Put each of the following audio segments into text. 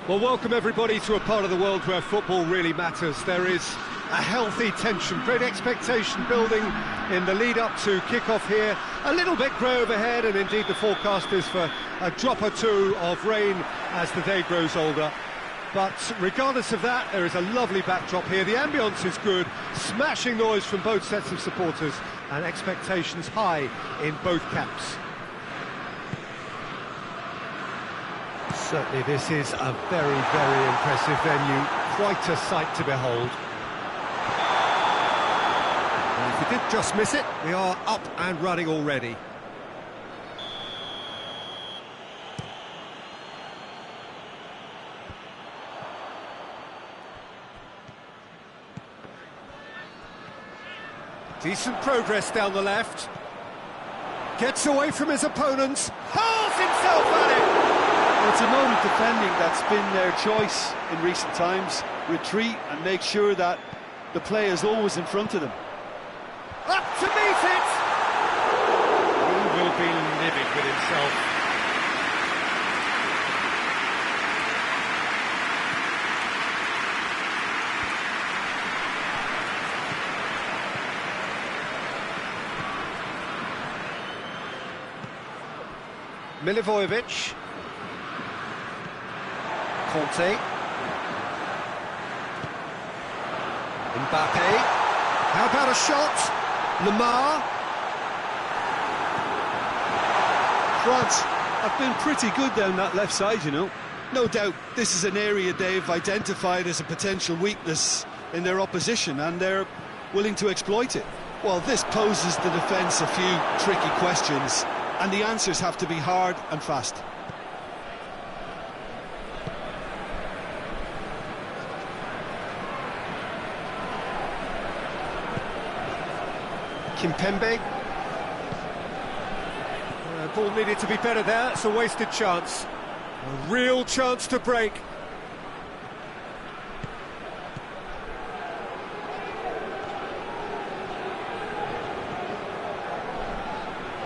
Well, welcome everybody to a part of the world where football really matters. There is a healthy tension, great expectation building in the lead-up to kick-off here. A little bit grey overhead, and indeed the forecast is for a drop or two of rain as the day grows older. But regardless of that, there is a lovely backdrop here. The ambience is good, smashing noise from both sets of supporters, and expectations high in both camps. Certainly this is a very, very impressive venue, quite a sight to behold. And if we did just miss it, we are up and running already. Decent progress down the left. Gets away from his opponents, hurls himself at it! It's a mode of defending that's been their choice in recent times. Retreat and make sure that the play is always in front of them. Up to meet it! He will be livid with himself. Milivojevic. Conte. Mbappe. How about a shot? Lemar. France have been pretty good down that left side, you know. No doubt this is an area they've identified as a potential weakness in their opposition, and they're willing to exploit it. Well, this poses the defence a few tricky questions, and the answers have to be hard and fast. Kimpembe. Ball needed to be better there, it's a wasted chance. A real chance to break.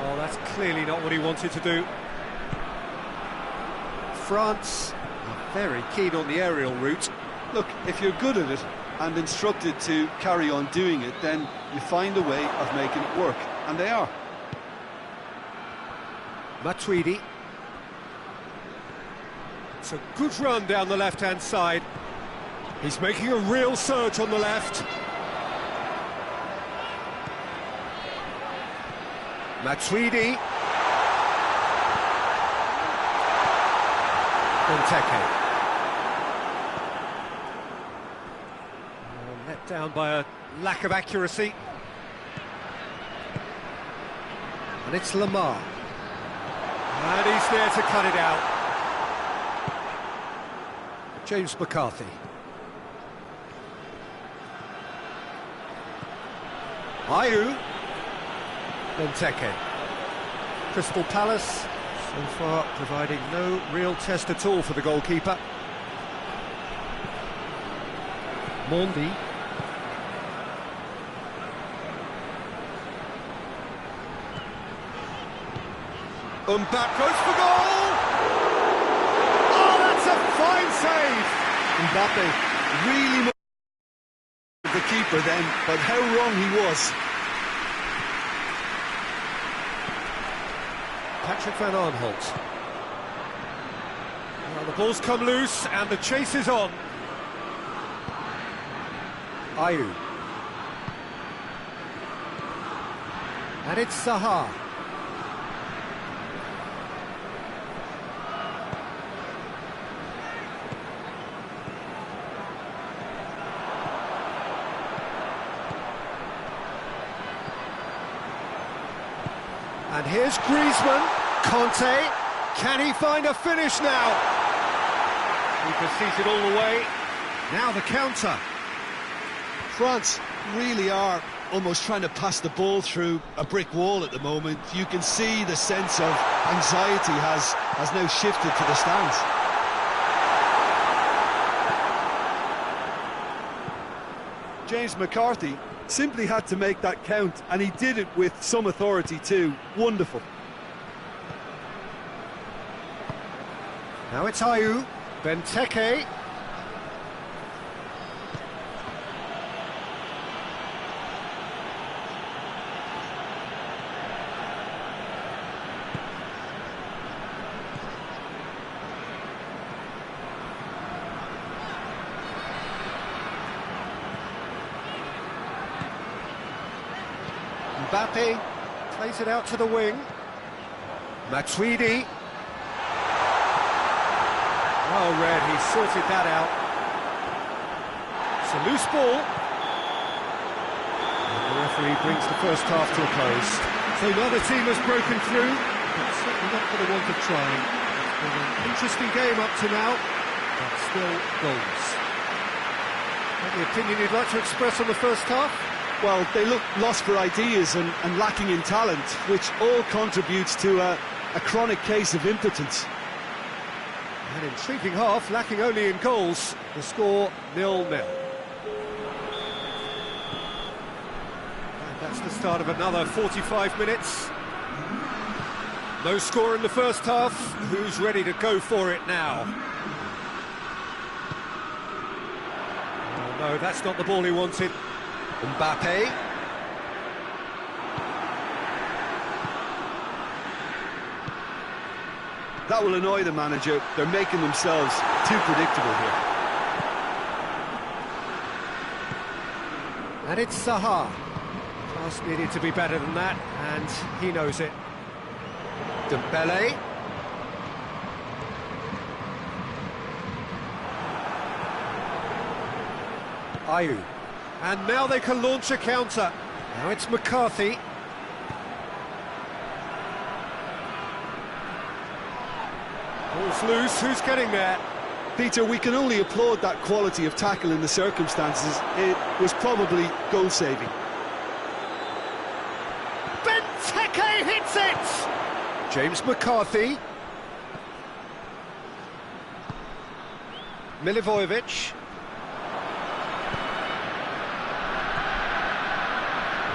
Oh, that's clearly not what he wanted to do. France are very keen on the aerial route. Look, if you're good at it and instructed to carry on doing it, then you find a way of making it work, and they are. Matuidi. It's a good run down the left-hand side. He's making a real surge on the left. Matuidi. Benteke. Let down by a lack of accuracy. And it's Lemar. And he's there to cut it out. James McCarthy. Ayew. Benteke. Crystal Palace, so far providing no real test at all for the goalkeeper. Mondi. Mbappe goes for goal! Oh, that's a fine save! Mbappe really the keeper then, but how wrong he was. Patrick Van Aanholt. Well, the ball's come loose and the chase is on. Ayew. And it's Zaha. And here's Griezmann. Conte. Can he find a finish now? He sees it all the way. Now the counter. France really are almost trying to pass the ball through a brick wall at the moment. You can see the sense of anxiety has now shifted to the stands. James McCarthy simply had to make that count, and he did it with some authority too. Wonderful. Now it's Ayew. Benteke. Mbappe plays it out to the wing. Matuidi. Oh, Red, he sorted that out. It's a loose ball. And the referee brings the first half to a close. So neither team has broken through, but certainly not for the want of trying. It's been an interesting game up to now, but still goals. Any opinion you'd like to express on the first half? Well, they look lost for ideas and lacking in talent, which all contributes to a chronic case of impotence. An intriguing half, lacking only in goals. The score 0-0. And that's the start of another 45 minutes. No score in the first half. Who's ready to go for it now? Oh no, that's not the ball he wanted. Mbappe. That will annoy the manager. They're making themselves too predictable here. And it's Zaha. Pass needed to be better than that, and he knows it. Dembele. Ayew. And now they can launch a counter. Now it's McCarthy. Ball's loose, who's getting there? Peter, we can only applaud that quality of tackle in the circumstances. It was probably goal-saving. Benteke hits it! James McCarthy. Milivojevic.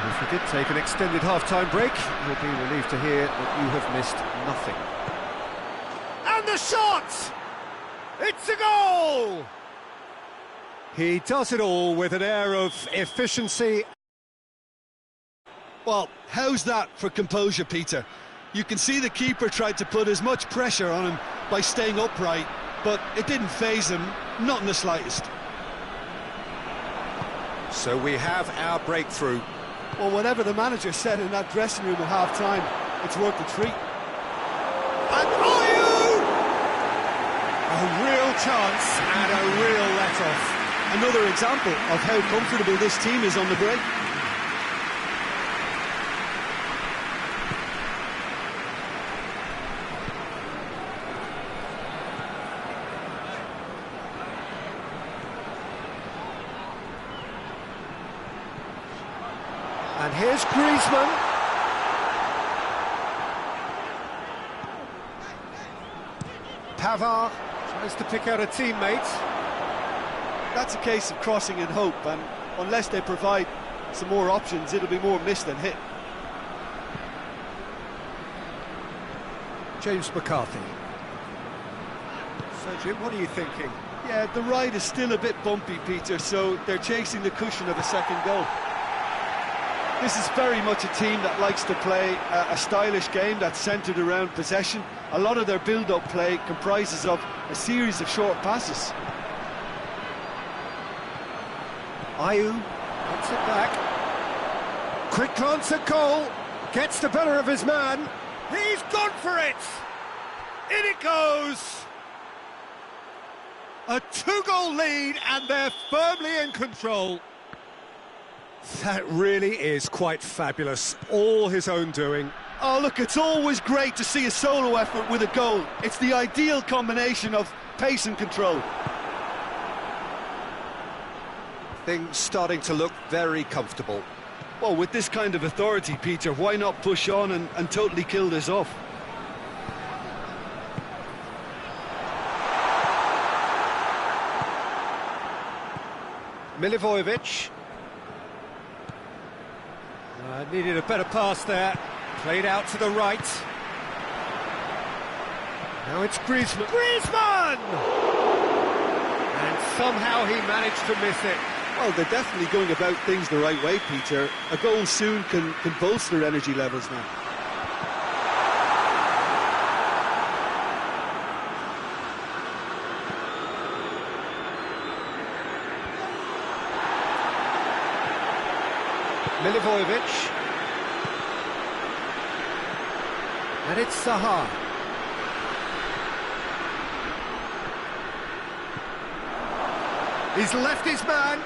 If you did take an extended half-time break, you'll be relieved to hear that you have missed nothing. And the shot! It's a goal! He does it all with an air of efficiency. Well, how's that for composure, Peter? You can see the keeper tried to put as much pressure on him by staying upright, but it didn't faze him, not in the slightest. So we have our breakthrough. Well, whatever the manager said in that dressing room at half-time, it's worth the treat. And Ayew! A real chance and a real let-off. Another example of how comfortable this team is on the break. And here's Griezmann. Pavard tries to pick out a teammate. That's a case of crossing in hope, and unless they provide some more options, it'll be more miss than hit. James McCarthy. So, Jim, what are you thinking? Yeah, the ride is still a bit bumpy, Peter, so they're chasing the cushion of a second goal. This is very much a team that likes to play a stylish game that's centred around possession. A lot of their build-up play comprises of a series of short passes. Ayew gets it back. Quick glance at goal. Gets the better of his man. He's gone for it! In it goes! A two-goal lead, and they're firmly in control. That really is quite fabulous. All his own doing. Oh, look, it's always great to see a solo effort with a goal. It's the ideal combination of pace and control. Things starting to look very comfortable. Well, with this kind of authority, Peter, why not push on and totally kill this off? Milivojevic. Needed a better pass there. Played out to the right. Now it's Griezmann. Griezmann! somehow he managed to miss it. Well, they're definitely going about things the right way, Peter. A goal soon can bolster energy levels now. Milivojevic. And it's Zaha. He's left his man.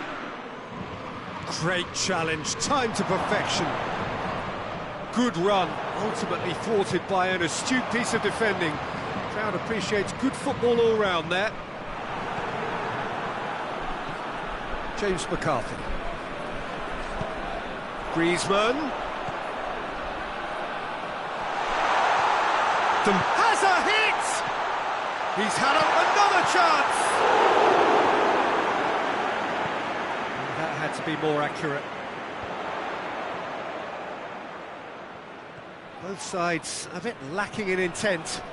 Great challenge, timed to perfection. Good run, ultimately thwarted by an astute piece of defending. Crowd appreciates good football all round there. James McCarthy. Griezmann. Has a hit! He's had another chance! That had to be more accurate. Both sides a bit lacking in intent.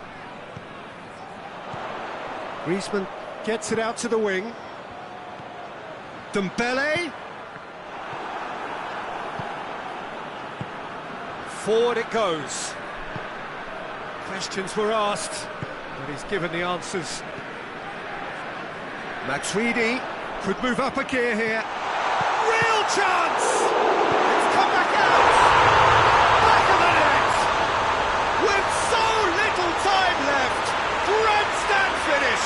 Griezmann gets it out to the wing. Dembele. Forward it goes. Questions were asked, but he's given the answers. Matuidi could move up a gear here. Real chance! It's come back out! Back of the net! With so little time left! Grandstand finish!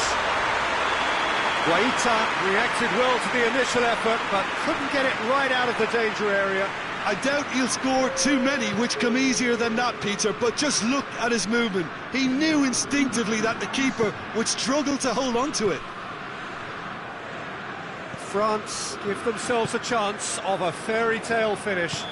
Guaita reacted well to the initial effort, but couldn't get it right out of the danger area. I doubt he'll score too many which come easier than that, Peter, but just look at his movement. He knew instinctively that the keeper would struggle to hold on to it. France give themselves a chance of a fairy tale finish.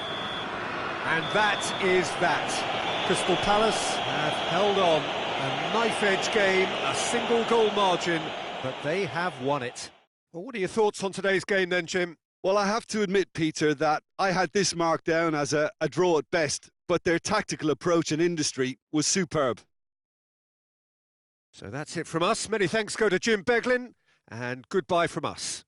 And that is that. Crystal Palace have held on. A knife-edge game, a single goal margin, but they have won it. Well, what are your thoughts on today's game then, Jim? Well, I have to admit, Peter, that I had this marked down as a draw at best, but their tactical approach and industry was superb. So that's it from us. Many thanks go to Jim Beglin, and goodbye from us.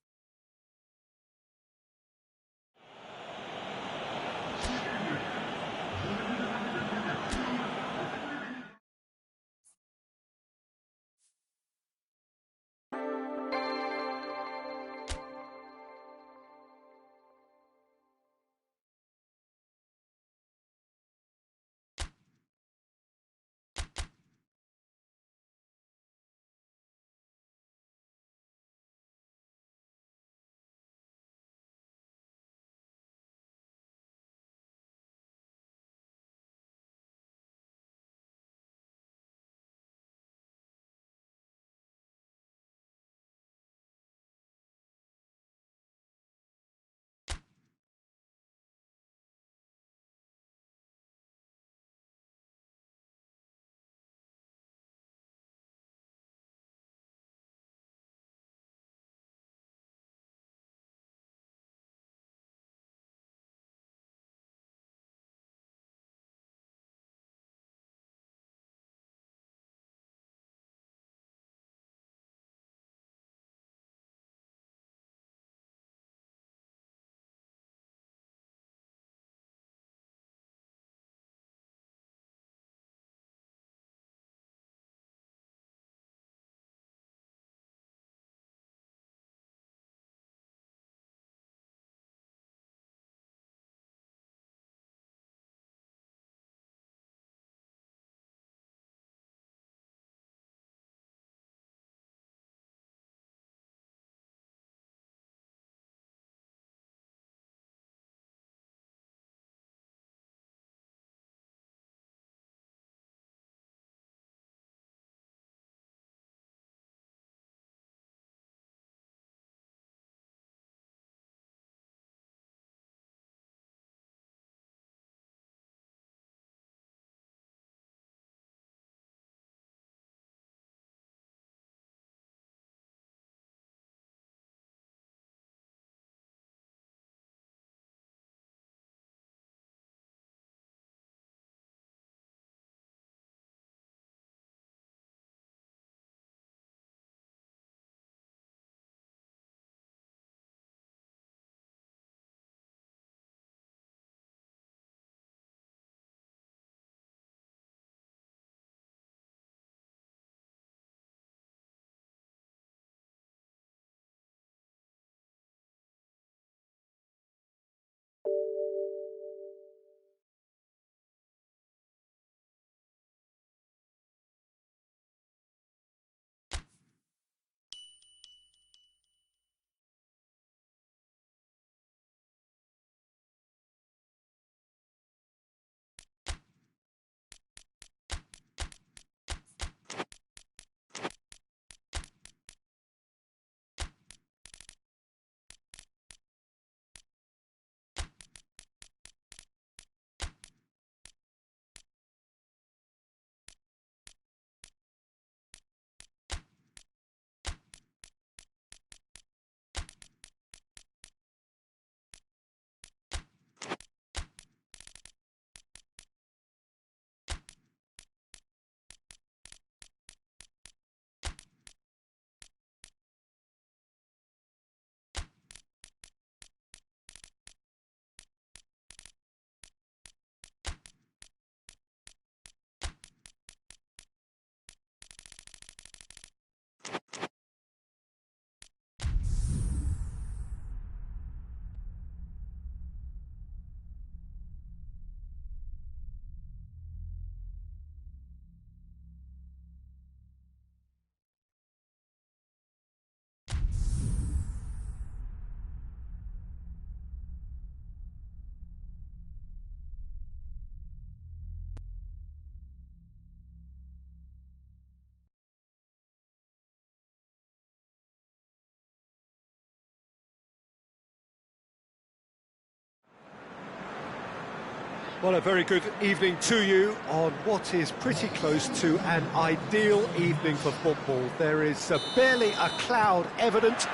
Well, a very good evening to you on what is pretty close to an ideal evening for football. There is barely a cloud evident.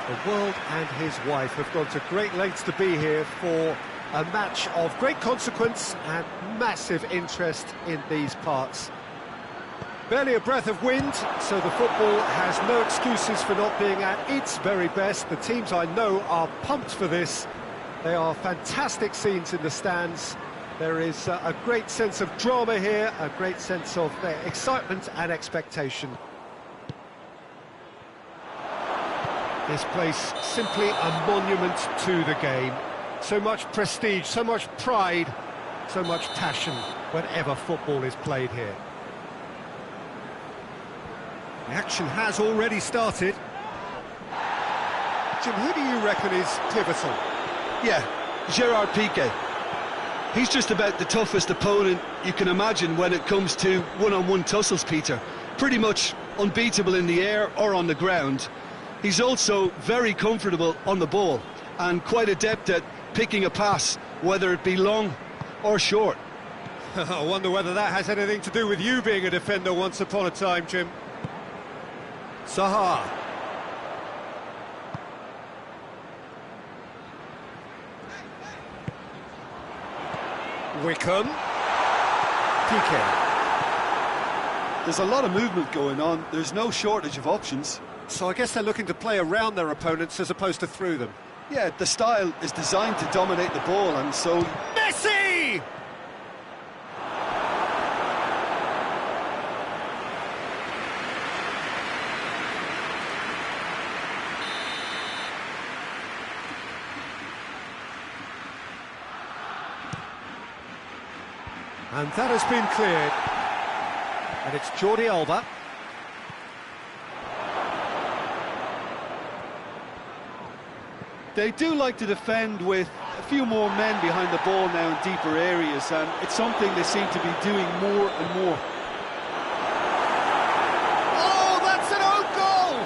The world and his wife have gone to great lengths to be here for a match of great consequence and massive interest in these parts. Barely a breath of wind, so the football has no excuses for not being at its very best. The teams I know are pumped for this. They are fantastic scenes in the stands. There is a great sense of drama here, a great sense of excitement and expectation. This place simply a monument to the game. So much prestige, so much pride, so much passion whenever football is played here. The action has already started. Jim, who do you reckon is pivotal? Yeah, Gerard Piqué. He's just about the toughest opponent you can imagine when it comes to one-on-one tussles, Peter. Pretty much unbeatable in the air or on the ground. He's also very comfortable on the ball and quite adept at picking a pass, whether it be long or short. I wonder whether that has anything to do with you being a defender once upon a time, Jim. Zaha. Wickham. Piqué. There's a lot of movement going on. There's no shortage of options. So I guess they're looking to play around their opponents as opposed to through them. Yeah, the style is designed to dominate the ball, and so... Messi! And that has been cleared. And it's Jordi Alba. They do like to defend with a few more men behind the ball now in deeper areas, and it's something they seem to be doing more and more. Oh, that's an own goal!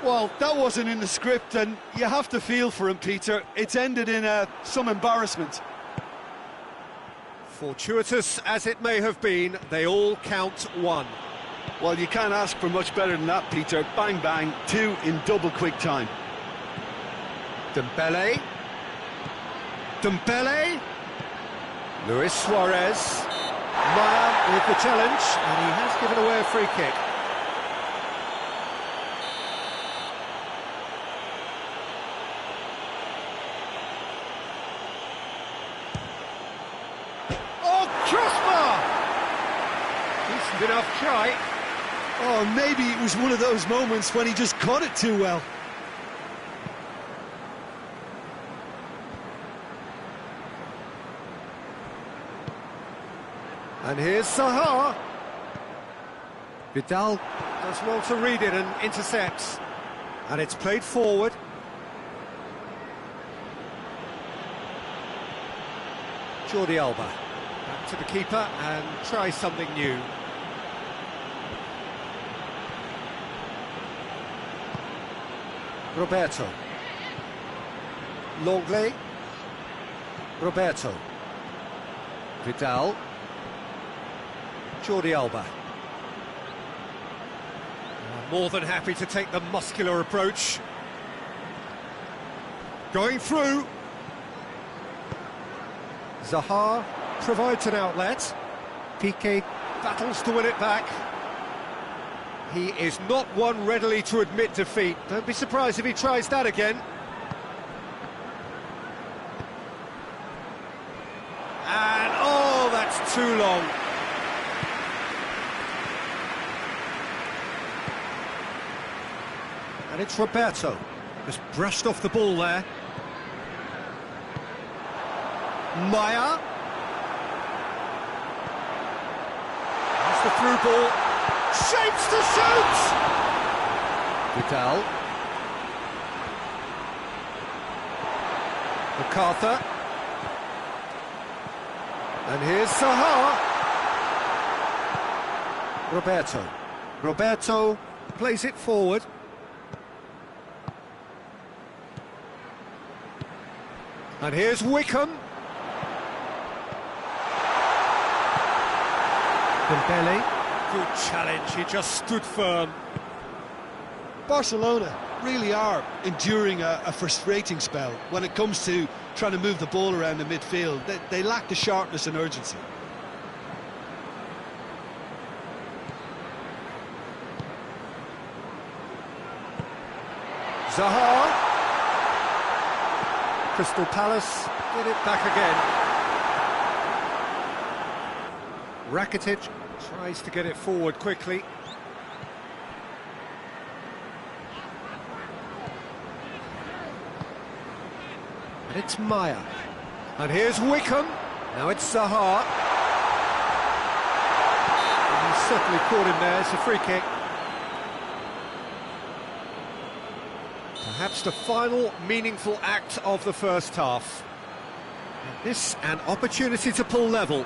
Well, that wasn't in the script, and you have to feel for him, Peter. It's ended in some embarrassment. Fortuitous as it may have been, they all count one. Well, you can't ask for much better than that, Peter. Bang, bang, two in double quick time. Dembele. Dembele. Luis Suarez. Maya with the challenge, and he has given away a free kick. Oh, crossbar! Decent enough try. Oh, maybe it was one of those moments when he just caught it too well. And here's Zaha. Vidal does well to read it and intercepts. And it's played forward. Jordi Alba. Back to the keeper and try something new. Roberto. Longley. Roberto. Vidal. Jordi Alba. More than happy to take the muscular approach. Going through. Zaha provides an outlet. Piqué battles to win it back. He is not one readily to admit defeat. Don't be surprised if he tries that again. And, oh, that's too long. And it's Roberto. Just brushed off the ball there. Maya. That's the through ball. Shapes to shoot! Vidal. MacArthur. And here's Zaha. Roberto. Roberto plays it forward. And here's Wickham. Dembele. Good challenge, he just stood firm. Barcelona really are enduring a frustrating spell when it comes to trying to move the ball around the midfield. They lack the sharpness and urgency. Zaha. Crystal Palace get it back again. Rakitic tries to get it forward quickly. And it's Maya. And here's Wickham. Now it's Zaha. And he's certainly caught him there. It's a free kick. Perhaps the final meaningful act of the first half. And this an opportunity to pull level.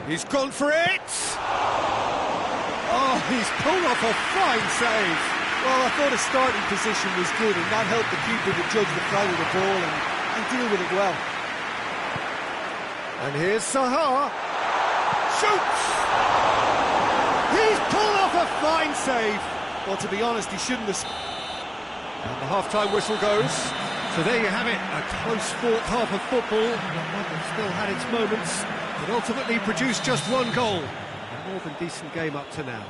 He's gone for it! Oh, he's pulled off a fine save. Well, I thought his starting position was good, and that helped the keeper to judge the flight of the ball and deal with it well. And here's Zaha. Shoots! He's pulled off a fine save. Well, to be honest, he shouldn't have... And the half-time whistle goes. So there you have it, a close-fought half of football. One that still had its moments, but ultimately produced just one goal. A more than decent game up to now.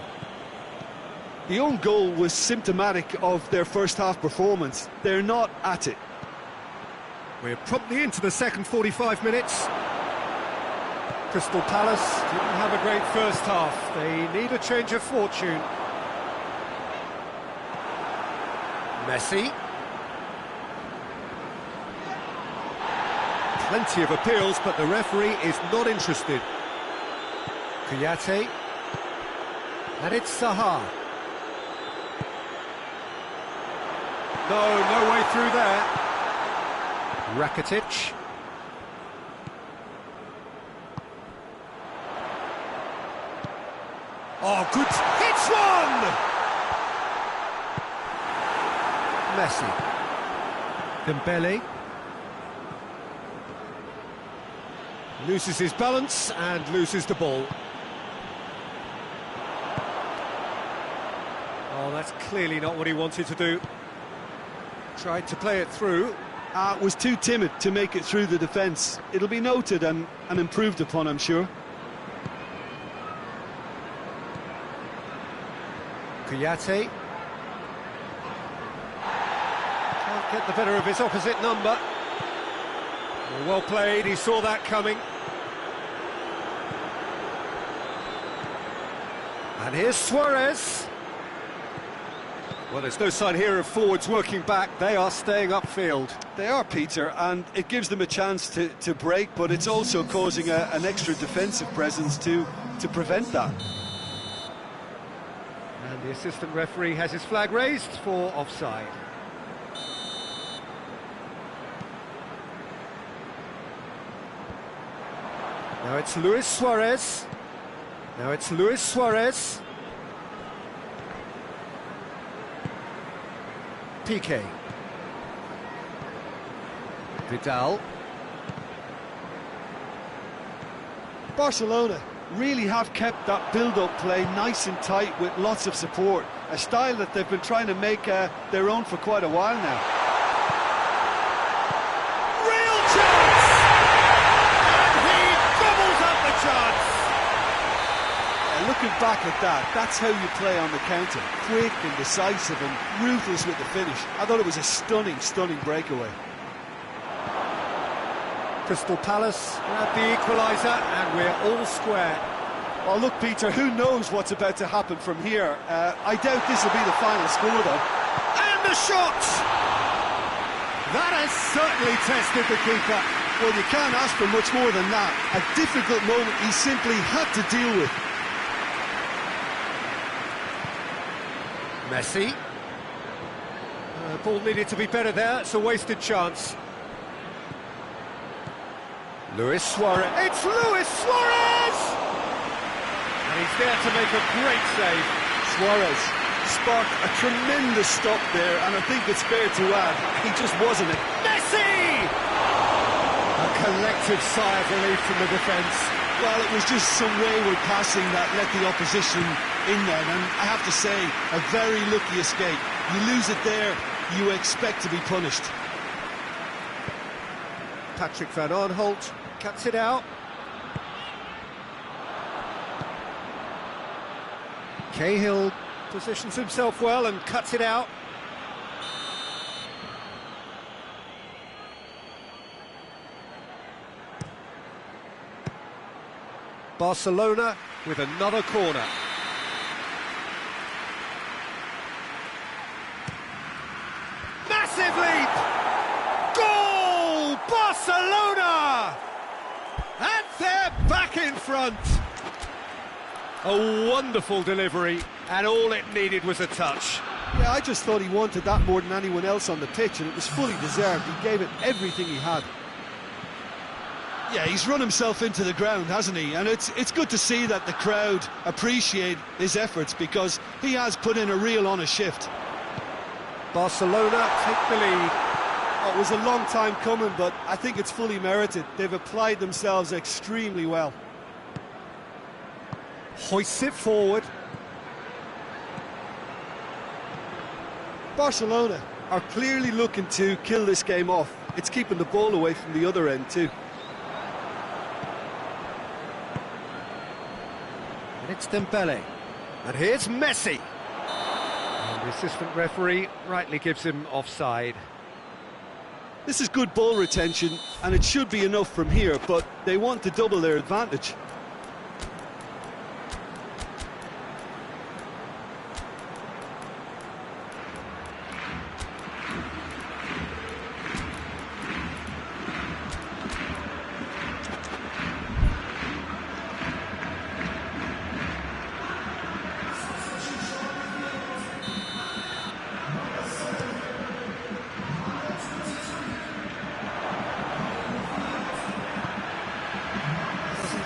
The own goal was symptomatic of their first-half performance. They're not at it. We're promptly into the second 45 minutes. Crystal Palace didn't have a great first half. They need a change of fortune. Messi. Plenty of appeals, but the referee is not interested. Kouyaté. And it's Zaha. No way through there. Rakitic. Oh, good. Hits one! Messi. Dembele. Loses his balance and loses the ball. Oh, that's clearly not what he wanted to do. Tried to play it through. Was too timid to make it through the defence. It'll be noted and improved upon, I'm sure. Kouyaté. Can't get the better of his opposite number. Well played, he saw that coming. And here's Suarez. Well, there's no sign here of forwards working back. They are staying upfield. They are, Peter, and it gives them a chance to break, but it's also causing an extra defensive presence to prevent that. And the assistant referee has his flag raised for offside. Now it's Luis Suarez. Now it's Luis Suarez. Piqué. Vidal. Barcelona really have kept that build-up play nice and tight with lots of support, a style that they've been trying to make their own for quite a while now. Real chance! And he doubles up the chance! Looking back at that, that's how you play on the counter. Quick and decisive and ruthless with the finish. I thought it was a stunning, stunning breakaway. Crystal Palace grab the equaliser and we're all square. Well, look, Peter, who knows what's about to happen from here. I doubt this will be the final score, though. And the shot! That has certainly tested the keeper. Well, you can't ask for much more than that. A difficult moment he simply had to deal with. Messi. Ball needed to be better there, it's a wasted chance. Luis Suarez. It's Luis Suarez! He's there to make a great save. Suarez sparked a tremendous stop there, and I think it's fair to add, he just wasn't it. Messi! A collective sigh of relief from the defence. Well, it was just some wayward passing that let the opposition in then, and I have to say, a very lucky escape. You lose it there, you expect to be punished. Patrick Van Aanholt cuts it out. Cahill positions himself well and cuts it out. Barcelona with another corner. Massive leap! Goal! Barcelona! And they're back in front. A wonderful delivery, and all it needed was a touch. Yeah, I just thought he wanted that more than anyone else on the pitch, and it was fully deserved. He gave it everything he had. Yeah, he's run himself into the ground, hasn't he? And it's good to see that the crowd appreciate his efforts, because he has put in a real honest shift. Barcelona take the lead. Oh, it was a long time coming, but I think it's fully merited. They've applied themselves extremely well. Hoists it forward. Barcelona are clearly looking to kill this game off. It's keeping the ball away from the other end too. And it's Dembele. And here's Messi. And the assistant referee rightly gives him offside. This is good ball retention, and it should be enough from here, but they want to double their advantage.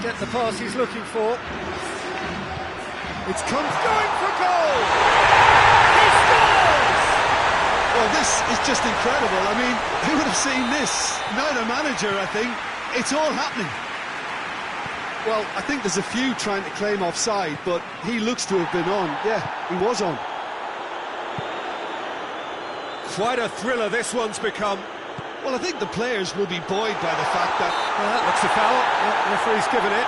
Get the pass he's looking for. It's come going for goal! He scores! Well, this is just incredible. I mean, who would have seen this? Neither manager, I think. It's all happening. Well, I think there's a few trying to claim offside, but he looks to have been on. Yeah, he was on. Quite a thriller this one's become. Well, I think the players will be buoyed by the fact that... Well, that looks a foul. The referee's given it.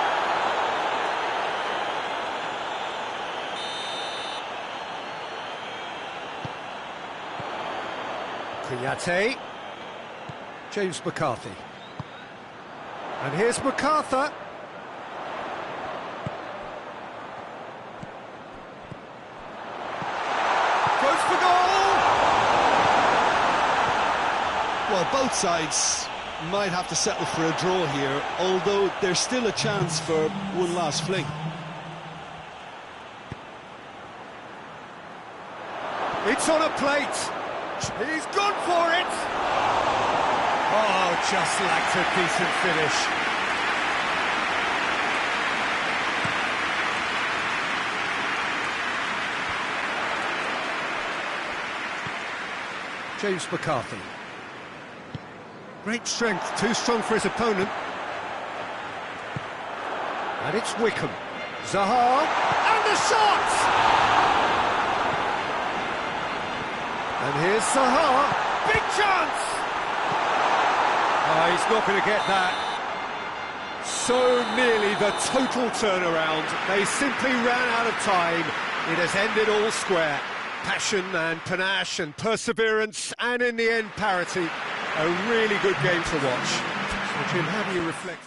Kouyaté. James McCarthy. And here's MacArthur. Goes for goal! Well, both sides might have to settle for a draw here, although there's still a chance for one last fling. It's on a plate. He's gone for it. Oh, just lacked a decent finish. James McCarthy. Great strength, too strong for his opponent. And it's Wickham. Zaha, and the shot! And here's Zaha, big chance! Oh, he's not going to get that. So nearly the total turnaround. They simply ran out of time. It has ended all square. Passion and panache and perseverance, and in the end, parity. A really good game to watch. So, Jim, how do you reflect?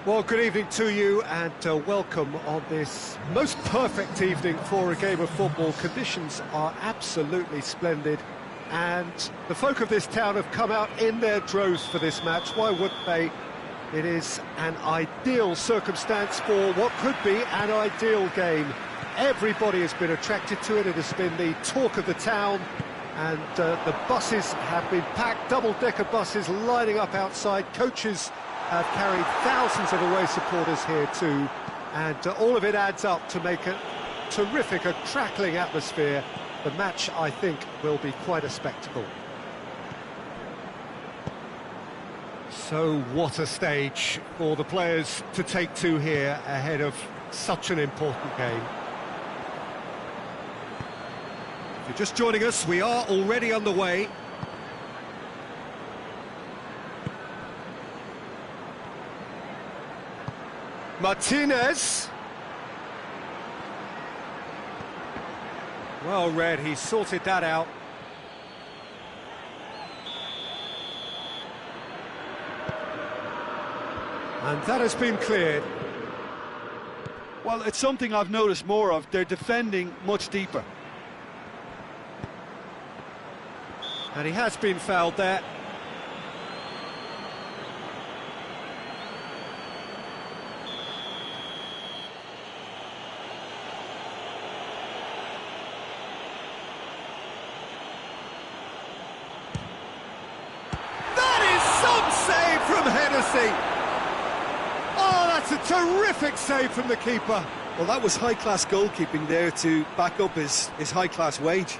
Well, good evening to you and welcome on this most perfect evening for a game of football. Conditions are absolutely splendid and the folk of this town have come out in their droves for this match. Why wouldn't they? It is an ideal circumstance for what could be an ideal game. Everybody has been attracted to it. It has been the talk of the town, and the buses have been packed, double-decker buses lining up outside. Coaches have carried thousands of away supporters here too, and all of it adds up to make a terrific, a crackling atmosphere. The match, I think, will be quite a spectacle. So what a stage for the players to take to here ahead of such an important game. If you're just joining us, we are already underway. Martinez. Well read, he sorted that out. And that has been cleared. Well, it's something I've noticed more of. They're defending much deeper. And he has been fouled there. That is some save from Hennessy. Oh, that's a terrific save from the keeper. Well, that was high-class goalkeeping there to back up his high-class wage.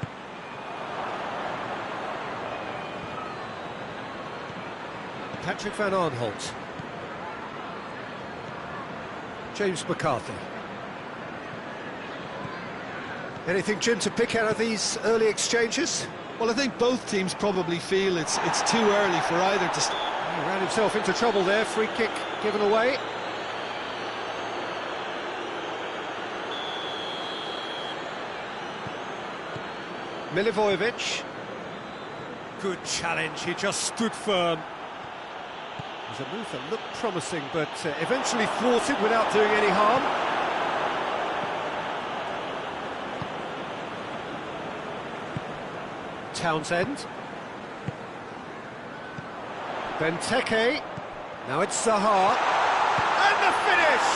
Patrick Van Aanholt. James McCarthy. Anything, Jim, to pick out of these early exchanges? Well, I think both teams probably feel it's too early for either to... He ran himself into trouble there, free kick given away. Milivojevic. Good challenge, he just stood firm. It was a move that looked promising, but eventually thwarted without doing any harm. Townsend. Benteke. Now it's Zaha. And the finish!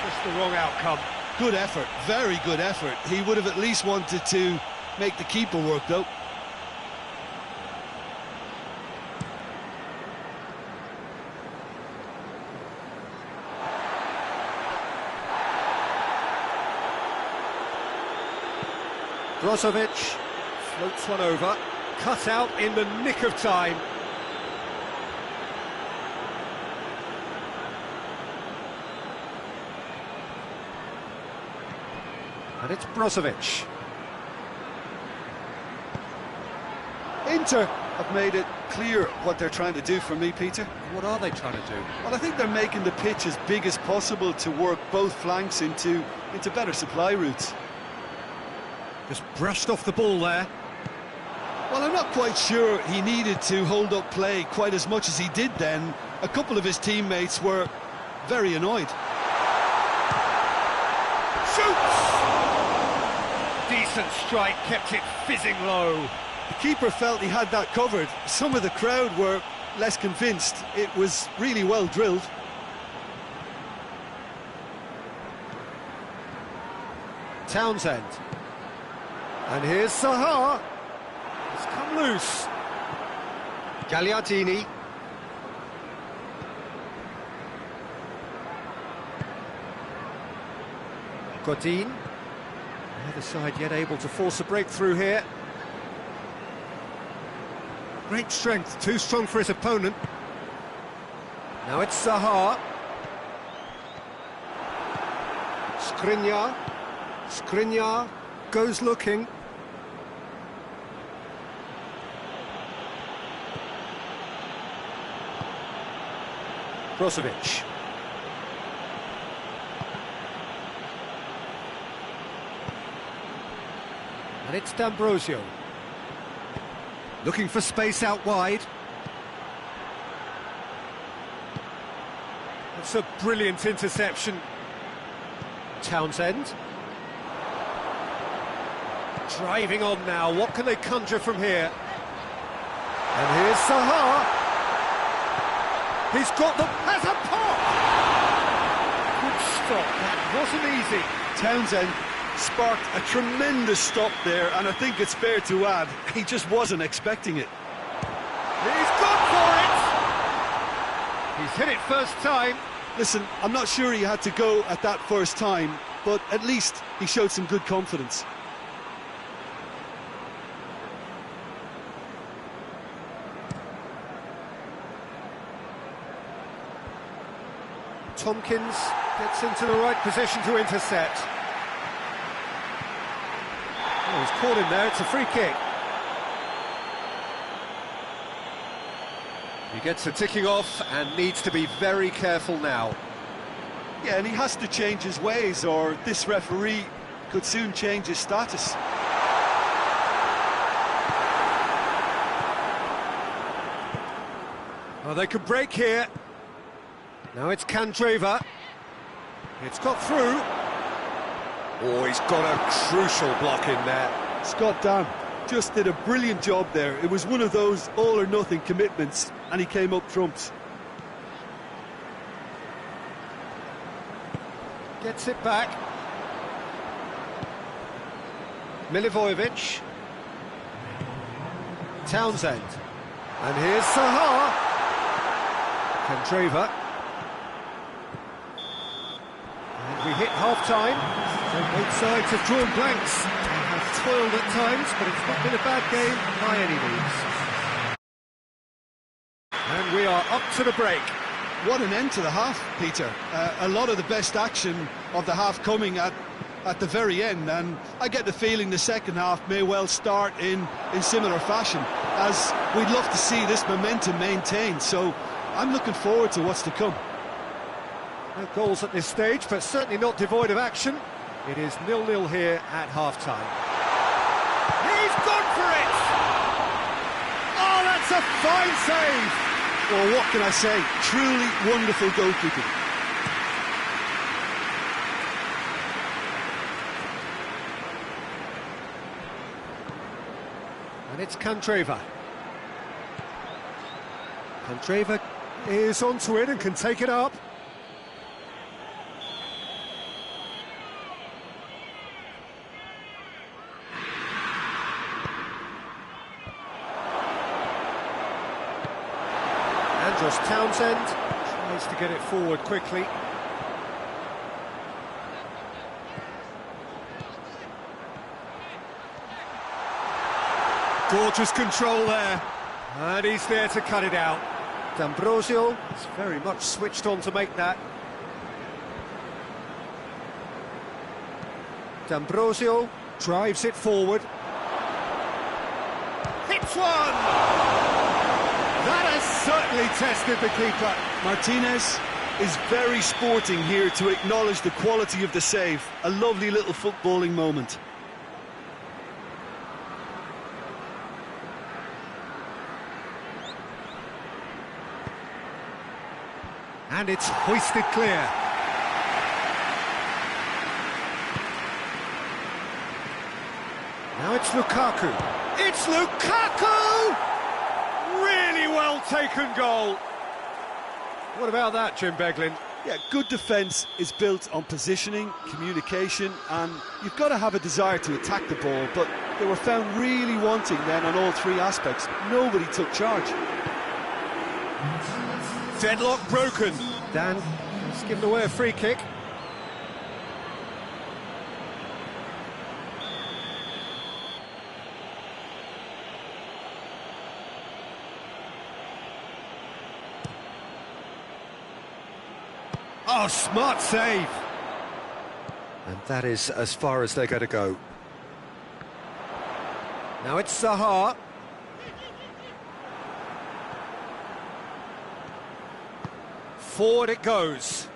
Just the wrong outcome. Good effort, very good effort. He would have at least wanted to make the keeper work, though. Brozovic floats one over, cut out in the nick of time. And it's Brozovic. Inter have made it clear what they're trying to do for me, Peter. What are they trying to do? Well, I think they're making the pitch as big as possible to work both flanks into better supply routes. Just brushed off the ball there. Well, I'm not quite sure he needed to hold up play quite as much as he did then. A couple of his teammates were very annoyed. Shoots! Decent strike, kept it fizzing low. The keeper felt he had that covered. Some of the crowd were less convinced. It was really well drilled. Townsend. And here's Zaha. It's come loose. Gagliardini. Godin. The other side yet able to force a breakthrough here. Great strength, too strong for his opponent. Now it's Zaha. Skriniar goes looking. Brozovic. And it's D'Ambrosio. Looking for space out wide. It's a brilliant interception. Townsend. Driving on now, what can they conjure from here? And here's Zaha. He's got the... has a pop! Good stop, that wasn't easy. Townsend sparked a tremendous stop there, and I think it's fair to add, he just wasn't expecting it. He's gone for it! He's hit it first time. Listen, I'm not sure he had to go at that first time, but at least he showed some good confidence. Tompkins gets into the right position to intercept. Oh, he's caught him there, it's a free kick. He gets a ticking off and needs to be very careful now. Yeah, and he has to change his ways, or this referee could soon change his status. Oh, they could break here. Now it's Candreva. It's got through. Oh, he's got a crucial block in there. Scott Dann just did a brilliant job there. It was one of those all-or-nothing commitments, and he came up trumps. Gets it back. Milivojevic. Townsend. And here's Zaha. Candreva. And we hit half-time. So both sides have drawn blanks. They have toiled at times, but it's not been a bad game by any means. And we are up to the break. What an end to the half, Peter. A lot of the best action of the half coming at the very end, and I get the feeling the second half may well start in similar fashion, as we'd love to see this momentum maintained, so I'm looking forward to what's to come. No goals at this stage, but certainly not devoid of action. It is 0-0 here at half-time. He's gone for it! Oh, that's a fine save! Well, what can I say? Truly wonderful goalkeeping. And it's Candreva. Candreva is onto it and can take it up. Andros Townsend tries to get it forward quickly. Gorgeous control there, and he's there to cut it out. D'Ambrosio is very much switched on to make that. D'Ambrosio drives it forward. Hits one! That has certainly tested the keeper. Martinez is very sporting here to acknowledge the quality of the save. A lovely little footballing moment. And it's hoisted clear. Now it's Lukaku. It's Lukaku! Really well taken goal. What about that, Jim Beglin? Yeah, good defence is built on positioning, communication, and you've got to have a desire to attack the ball, but they were found really wanting then on all three aspects. Nobody took charge. Deadlock broken. Dan has given away a free kick. Oh, smart save. And that is as far as they're going to go. Now it's Zaha. Forward it goes.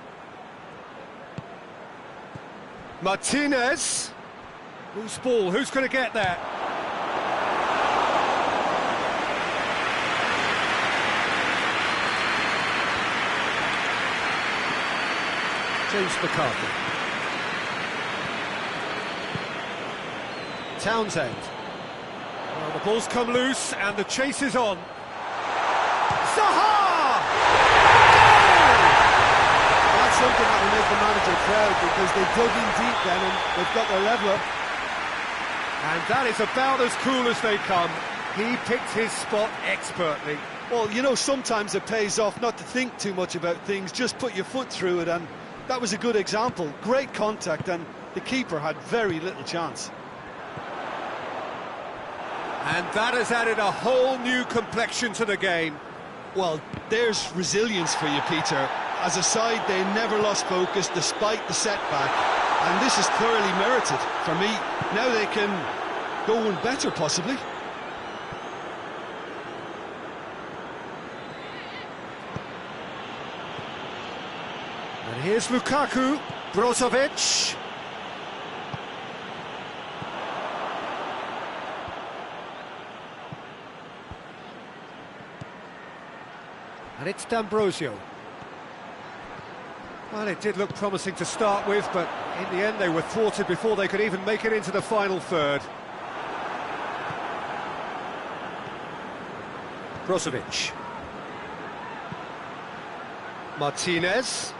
Martinez. Loose ball, who's going to get there? James McCarthy. Townsend. Well, the ball's come loose and the chase is on. Zaha! That's something that will make the manager proud, because they dug in deep then and they've got their leveller. And that is about as cool as they come. He picked his spot expertly. Well, you know, sometimes it pays off not to think too much about things, just put your foot through it, and that was a good example. Great contact, and the keeper had very little chance. And that has added a whole new complexion to the game. Well, there's resilience for you, Peter. As a side, they never lost focus despite the setback, and this is thoroughly merited for me. Now they can go one better, possibly. And here's Lukaku, Brozovic. And it's D'Ambrosio. Well, it did look promising to start with, but in the end they were thwarted before they could even make it into the final third. Brozovic. Martinez.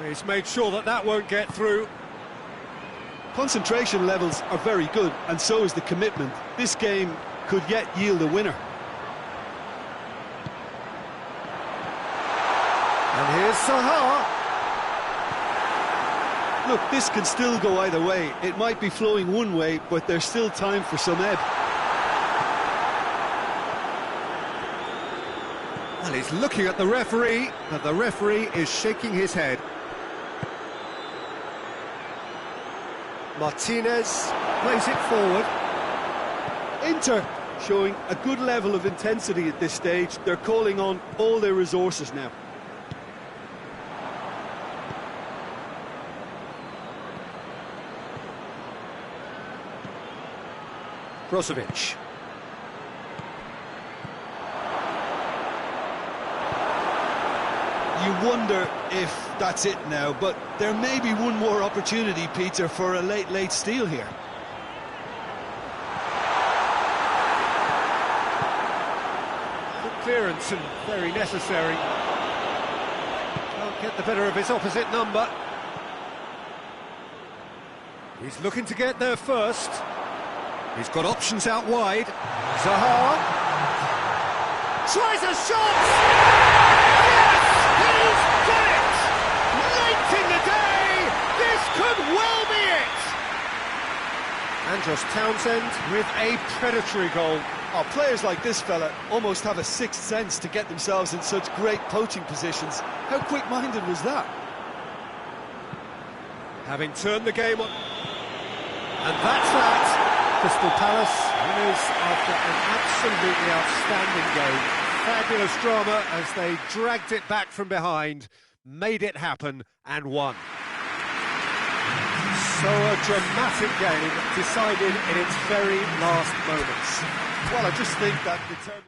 He's made sure that that won't get through. Concentration levels are very good, and so is the commitment. This game could yet yield a winner. And here's Zaha. Look, this can still go either way. It might be flowing one way, but there's still time for some ebb. Well, he's looking at the referee, but the referee is shaking his head. Martinez plays it forward. Inter showing a good level of intensity at this stage. They're calling on all their resources now. Brozovic. You wonder if that's it now, but there may be one more opportunity, Peter, for a late steal here. Good clearance and very necessary. Can't get the better of his opposite number. He's looking to get there first. He's got options out wide. Zaha tries a shot! Yes! He's got it! Late in the day! This could well be it! Andros Townsend with a predatory goal. Oh, players like this fella almost have a sixth sense to get themselves in such great poaching positions. How quick-minded was that? Having turned the game on. And that's that. Crystal Palace winners after an absolutely outstanding game. Fabulous drama as they dragged it back from behind, made it happen and won. So a dramatic game decided in its very last moments. Well, I just think that determined...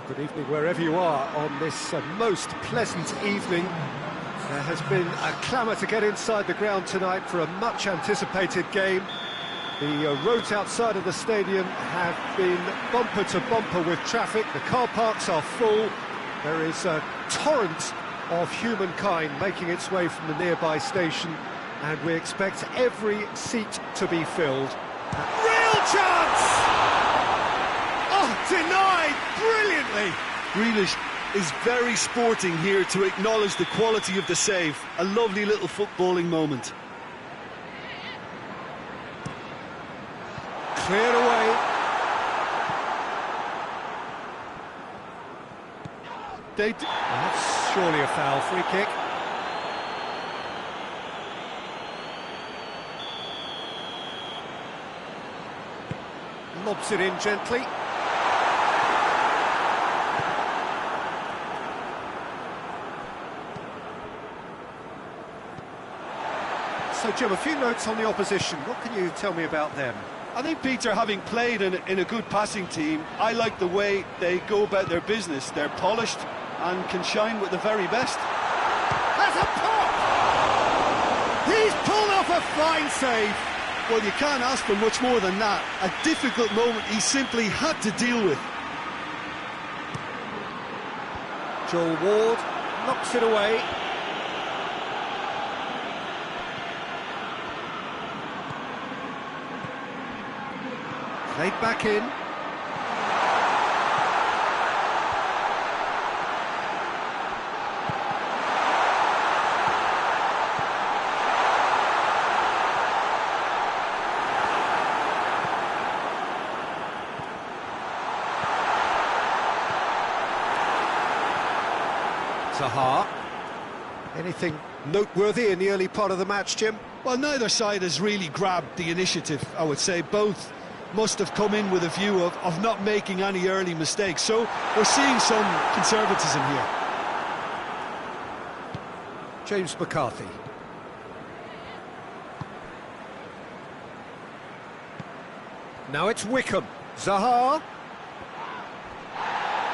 Well, good evening wherever you are on this most pleasant evening. There has been a clamour to get inside the ground tonight for a much-anticipated game. The roads outside of the stadium have been bumper to bumper with traffic. The car parks are full. There is a torrent of humankind making its way from the nearby station, and we expect every seat to be filled. Real chance! Oh, denied brilliantly! Grealish is very sporting here to acknowledge the quality of the save. A lovely little footballing moment. Cleared away. That's surely a foul. Free kick. Lobs it in gently. So, Jim, a few notes on the opposition. What can you tell me about them? I think, Peter, having played in a good passing team, I like the way they go about their business. They're polished and can shine with the very best. Has a pop! He's pulled off a fine save. Well, you can't ask for much more than that. A difficult moment he simply had to deal with. Joel Ward knocks it away. Played back in. Zaha. Anything noteworthy in the early part of the match, Jim? Well, neither side has really grabbed the initiative, I would say. Both must have come in with a view of not making any early mistakes. So we're seeing some conservatism here. James McCarthy. Now it's Wickham. Zaha.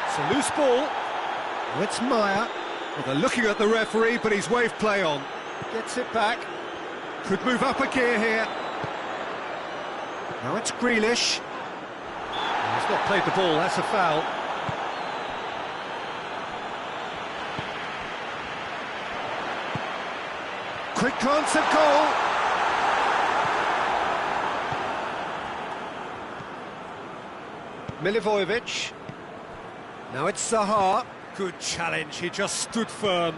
It's a loose ball. Now it's Meyer. Well, they're looking at the referee, but he's waved play on. Gets it back. Could move up a gear here. Now it's Grealish. He's not played the ball, that's a foul. Quick glance at goal. Milivojevic. Now it's Zaha. Good challenge, he just stood firm.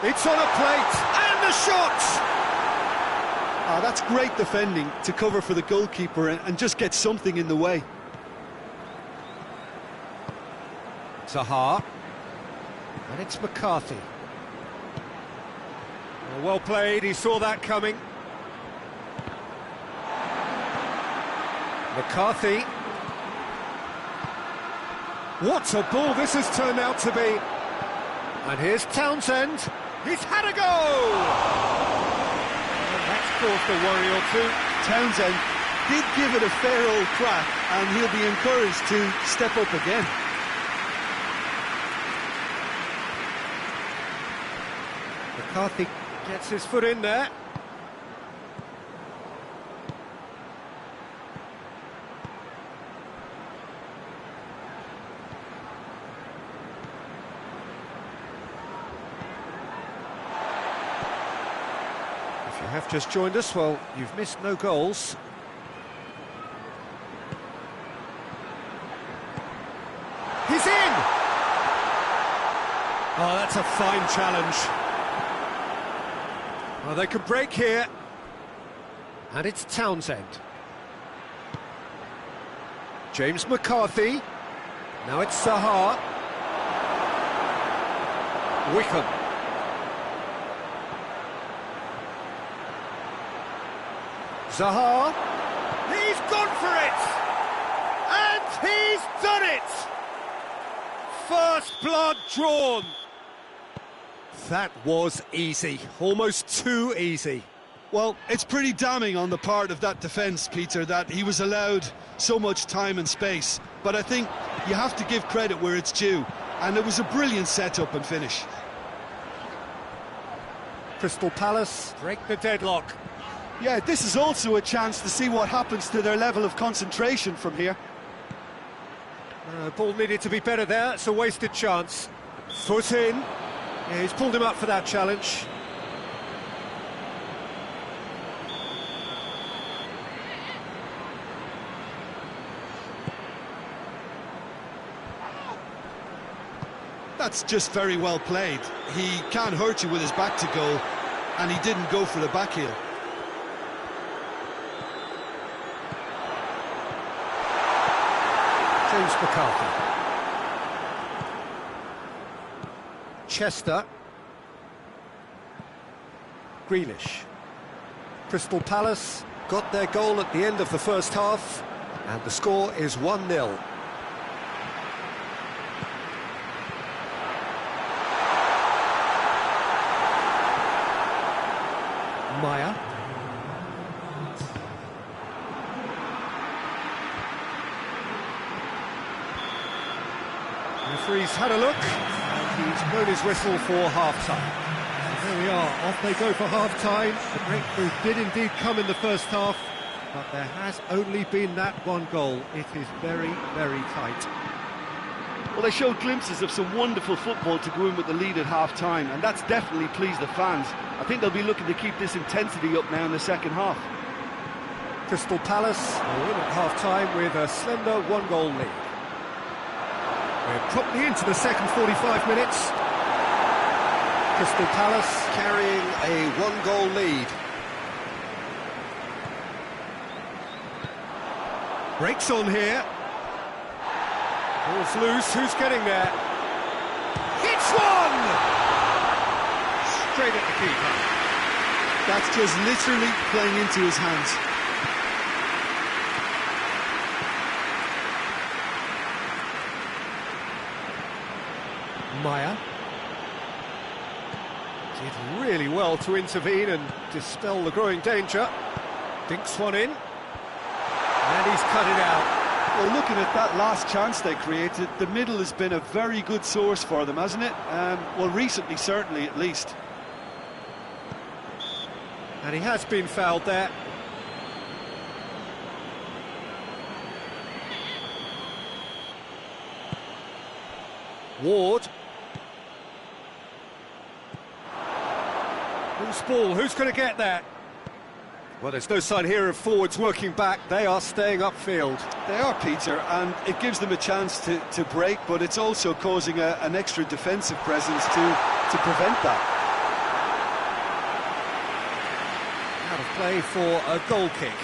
It's on a plate, and the shot! That's great defending to cover for the goalkeeper and just get something in the way. Zaha. And it's McCarthy. Well played, he saw that coming. McCarthy. What a ball this has turned out to be. And here's Townsend. He's had a go! And that's caused a worry or two. Townsend did give it a fair old crack, and he'll be encouraged to step up again. McCarthy gets his foot in there. If you have just joined us, well, you've missed no goals. He's in! Oh, that's a fine challenge. Well, they could break here. And it's Townsend. James McCarthy. Now it's Zaha. Wickham. Zaha. He's gone for it! And he's done it! First blood drawn. That was easy, almost too easy. Well, it's pretty damning on the part of that defence, Peter, that he was allowed so much time and space. But I think you have to give credit where it's due, and it was a brilliant setup and finish. Crystal Palace break the deadlock. Yeah, this is also a chance to see what happens to their level of concentration from here. Ball needed to be better there, it's a wasted chance. Foot in. Yeah, he's pulled him up for that challenge. That's just very well played. He can't hurt you with his back to goal, and he didn't go for the back heel. James McCarthy. Chester. Grealish. Crystal Palace got their goal at the end of the first half, and the score is 1-0. Maya. The referee's had a look, and he's blown his whistle for half-time. So there we are, off they go for half-time. The breakthrough did indeed come in the first half, but there has only been that one goal. It is very, very tight. Well, they showed glimpses of some wonderful football to go in with the lead at half-time, and that's definitely pleased the fans. I think they'll be looking to keep this intensity up now in the second half. Crystal Palace are in at half-time with a slender one-goal lead. We're properly into the second 45 minutes. Crystal Palace carrying a one-goal lead. Breaks on here. Ball's loose, who's getting there? Hits one! Straight at the keeper. That's just literally playing into his hands. Maya. Did really well to intervene and dispel the growing danger. Dinks one in. And he's cut it out. Well, looking at that last chance they created, the middle has been a very good source for them, hasn't it? Well, recently, certainly, at least. And he has been fouled there. Ward. Loose ball, who's going to get that? Well, there's no sign here of forwards working back. They are staying upfield. They are, Peter, and it gives them a chance to break, but it's also causing an extra defensive presence to prevent that. Out of play for a goal kick.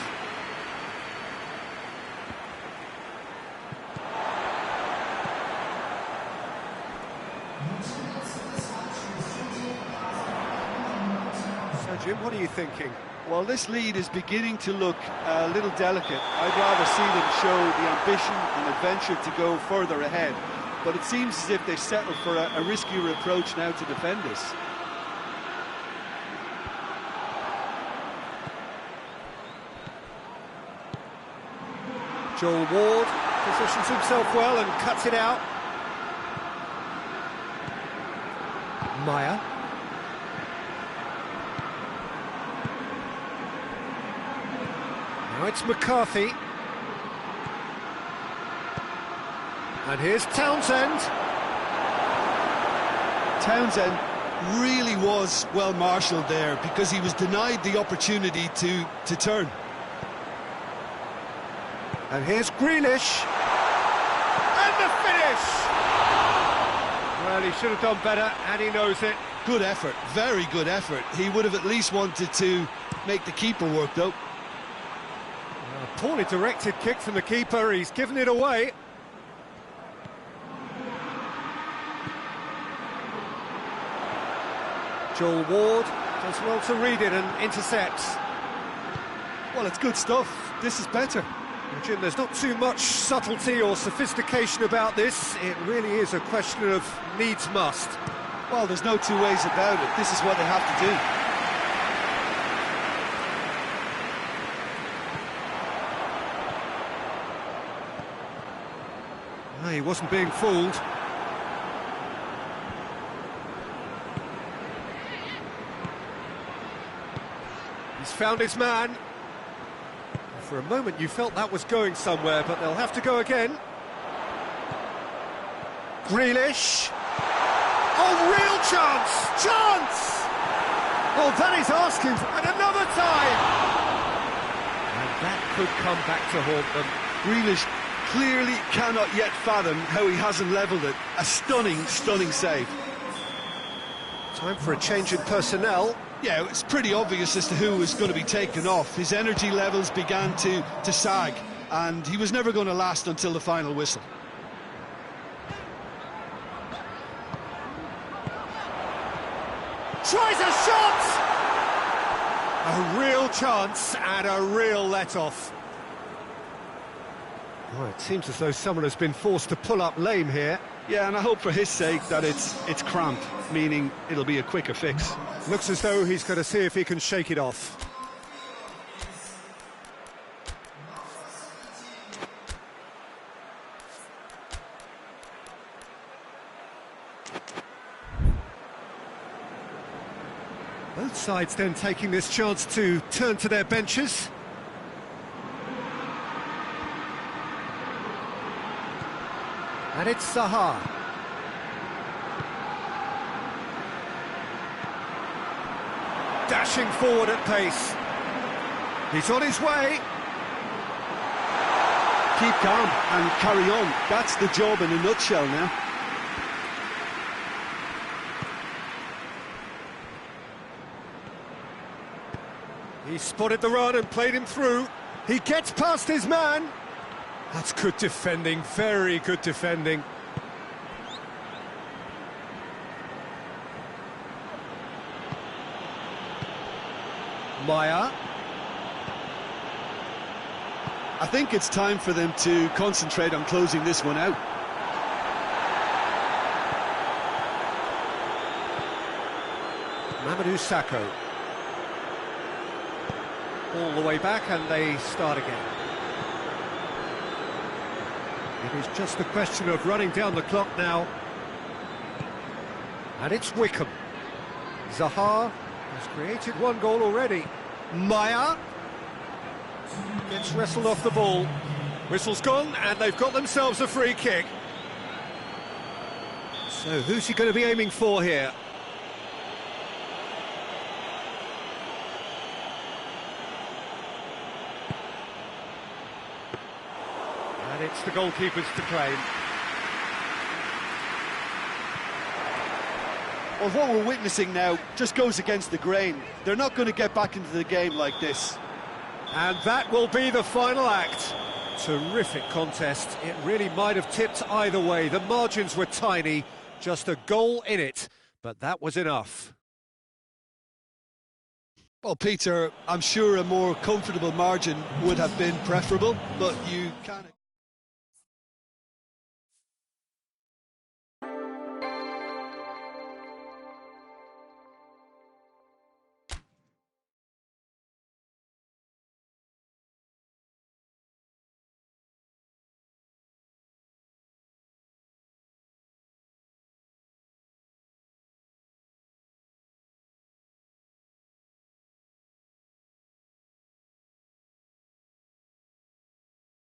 So, Jim, what are you thinking? Well, this lead is beginning to look a little delicate. I'd rather see them show the ambition and adventure to go further ahead. But it seems as if they've settled for a riskier approach now to defend this. Joel Ward positions himself well and cuts it out. Maya. Now it's McCarthy. And here's Townsend. Townsend really was well marshalled there because he was denied the opportunity to turn. And here's Grealish. And the finish! Well, he should have done better, and he knows it. Good effort, very good effort. He would have at least wanted to make the keeper work, though. A poorly directed kick from the keeper, he's given it away. Joel Ward does well to read it and intercepts. Well, it's good stuff. This is better. Well, Jim, there's not too much subtlety or sophistication about this. It really is a question of needs must. Well, there's no two ways about it. This is what they have to do. He wasn't being fooled. He's found his man. For a moment you felt that was going somewhere, but they'll have to go again. Grealish. Oh, real chance! Chance! Oh, that is asking for another time! And that could come back to haunt them. Grealish clearly cannot yet fathom how he hasn't levelled it. A stunning, stunning save. Time for a change in personnel. Yeah, it's pretty obvious as to who was going to be taken off. His energy levels began to sag, and he was never going to last until the final whistle. Tries a shot! A real chance and a real let-off. Oh, it seems as though someone has been forced to pull up lame here. Yeah, and I hope for his sake that it's cramped, meaning it'll be a quicker fix. Looks as though he's going to see if he can shake it off. Both sides then taking this chance to turn to their benches. And it's Zaha. Dashing forward at pace. He's on his way. Keep calm and carry on. That's the job in a nutshell now. He spotted the run and played him through. He gets past his man. That's good defending, very good defending. Maya. I think it's time for them to concentrate on closing this one out. Mamadou Sakho. All the way back and they start again. It is just a question of running down the clock now. And it's Wickham. Zaha has created one goal already. Maya gets wrestled off the ball. Whistle's gone and they've got themselves a free kick. So who's he going to be aiming for here? And it's the goalkeepers to claim. Well, what we're witnessing now just goes against the grain. They're not going to get back into the game like this. And that will be the final act. Terrific contest. It really might have tipped either way. The margins were tiny, just a goal in it, but that was enough. Well, Peter, I'm sure a more comfortable margin would have been preferable, but you can't...